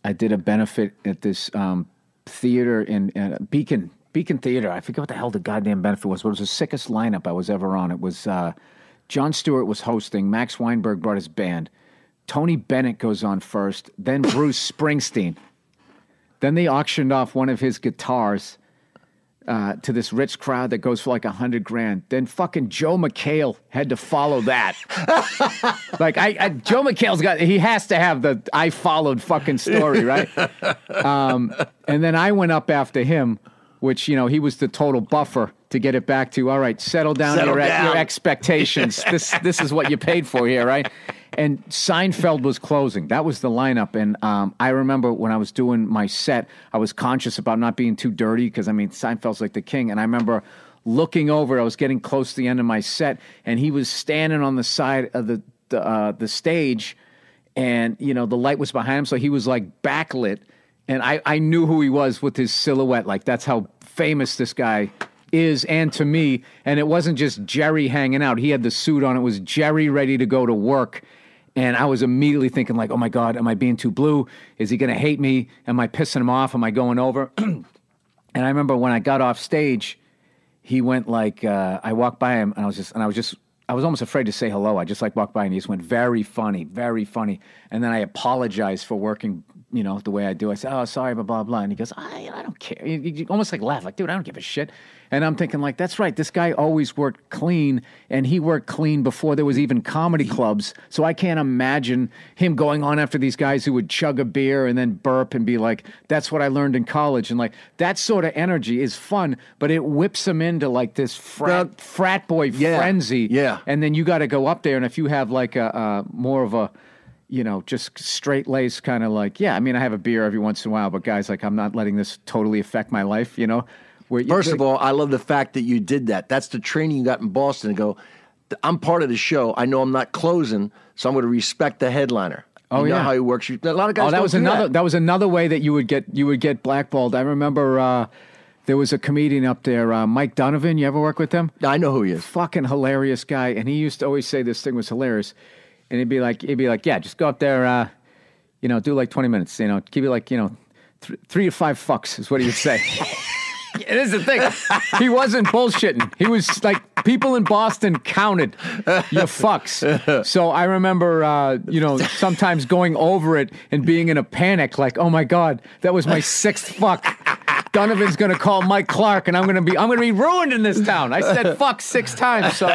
I did a benefit at this theater in Beacon Theater. I forget what the hell the goddamn benefit was, but it was the sickest lineup I was ever on. It was Jon Stewart was hosting. Max Weinberg brought his band. Tony Bennett goes on first. Then Bruce Springsteen. Then they auctioned off one of his guitars to this rich crowd that goes for like $100,000. Then fucking Joe McHale had to follow that. Like Joe McHale's he has to have the I followed fucking story, right? And then I went up after him, which, he was the total buffer to get it back to, all right, settle down your expectations. This is what you paid for here, right? And Seinfeld was closing. That was the lineup. And I remember when I was doing my set, I was conscious about not being too dirty because, Seinfeld's like the king. And I remember looking over, I was getting close to the end of my set, and he was standing on the side of the stage, and, the light was behind him, so he was like backlit. And I knew who he was with his silhouette. Like, that's how famous this guy is, and to me. And it wasn't just Jerry hanging out. He had the suit on. It was Jerry ready to go to work. And I was immediately thinking, like, oh, my God, am I being too blue? Is he going to hate me? Am I pissing him off? Am I going over? And I remember when I got off stage, he went like, I walked by him, and I was almost afraid to say hello. I just walked by, and he just went, very funny, very funny. And then I apologized for working, the way I do. I said, oh, sorry, blah, blah, blah. And he goes, I don't care. He almost laughed, like, dude, I don't give a shit. And I'm thinking, like, that's right. This guy always worked clean, and he worked clean before there was even comedy clubs. So I can't imagine him going on after these guys who would chug a beer and then burp and be like, that's what I learned in college. And, like, that sort of energy is fun, but it whips him into, like, this frat boy frenzy. Yeah. And then you got to go up there, and if you have, like, a more of a, just straight-laced kind of like, I have a beer every once in a while, but guys, like, I'm not letting this totally affect my life, First of all, I love the fact that you did that. That's the training you got in Boston to go, I'm part of the show. I know I'm not closing, so I'm going to respect the headliner. You know how he works. A lot of guys that was another way that you would get blackballed. I remember there was a comedian up there, Mike Donovan. You ever work with him? I know who he is. Fucking hilarious guy. And he used to always say this thing was hilarious. And he'd be like, yeah, just go up there, do like 20 minutes, keep it like, 3 to 5 fucks is what he would say. It is the thing. He wasn't bullshitting. He was like, people in Boston counted your fucks. So I remember, sometimes going over it and being in a panic, like, oh my God, that was my 6th fuck. Donovan's going to call Mike Clark, and I'm going to be ruined in this town. I said fuck 6 times. So,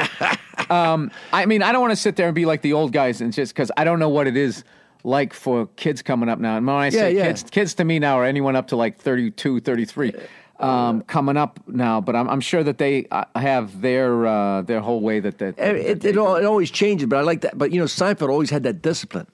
I don't want to sit there and be like the old guys, and just because I don't know what it is like for kids coming up now. And when I say kids to me now are anyone up to like 32, 33. Coming up now, but I'm sure that they have their whole way that it always changes. But I like that. But Seinfeld always had that discipline.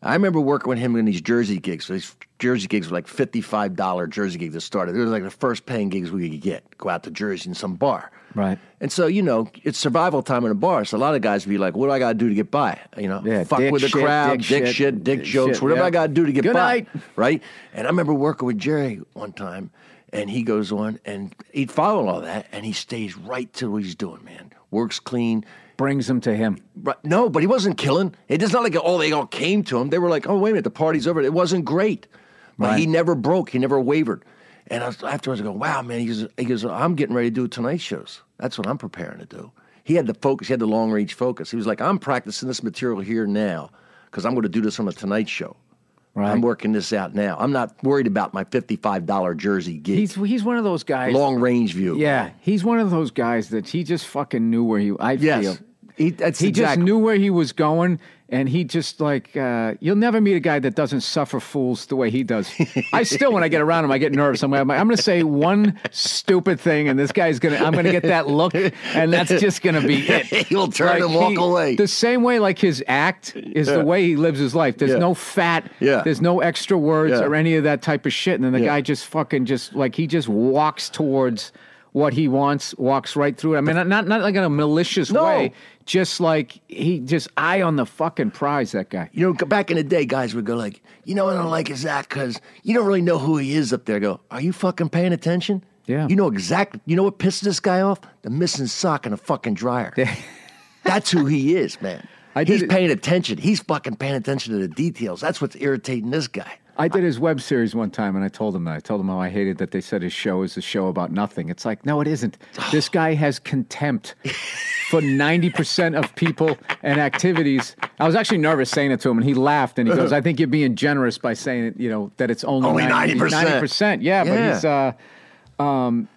I remember working with him in these Jersey gigs. So these Jersey gigs were like $55 Jersey gigs that started. They were like the first paying gigs we could get. Go out to Jersey in some bar. Right. And so, it's survival time in a bar. So a lot of guys would be like, what do I got to do to get by? Fuck with the crowd, dick jokes, whatever I got to do to get Good by. Night. Right? And I remember working with Jerry one time, and he goes on, and he'd follow all that, and he stays right to what he's doing, man. Works clean. Brings them to him. No, but he wasn't killing. It's not like, they all came to him. They were like, oh, wait a minute, the party's over. It wasn't great. But he never broke. He never wavered. And afterwards I go, wow, man. He goes, I'm getting ready to do Tonight shows. That's what I'm preparing to do. He had the focus. He had the long-range focus. He was like, I'm practicing this material here now because I'm going to do this on the Tonight Show. Right. I'm working this out now. I'm not worried about my $55 Jersey gig. He's one of those guys. Long range view. Yeah, he's one of those guys that he just fucking knew where he. Feel. He exactly. just knew where he was going, and he just like you'll never meet a guy that doesn't suffer fools the way he does. I still, when I get around him, I get nervous. I'm going to say one stupid thing, and this guy's I'm going to get that look, and that's just going to be it. He'll turn and walk away. The same way, like his act is the way he lives his life. There's no fat. There's no extra words or any of that type of shit. And then the guy just fucking he just walks towards what he wants, walks right through it. I mean, not like in a malicious way, just like he just eye on the fucking prize, that guy. Back in the day, guys would go like, what I don't like is that because you don't really know who he is up there. I go, are you fucking paying attention? Yeah. You know what pisses this guy off? The missing sock in a fucking dryer. That's who he is, man. He's paying attention. He's fucking paying attention to the details. That's what's irritating this guy. I did his web series one time, and I told him that. I told him how I hated that they said his show is a show about nothing. It's like, no, it isn't. This guy has contempt for 90% of people and activities. I was actually nervous saying it to him, and he laughed, and he goes, I think you're being generous by saying it, that it's only 90%. 90%. Yeah, but he's...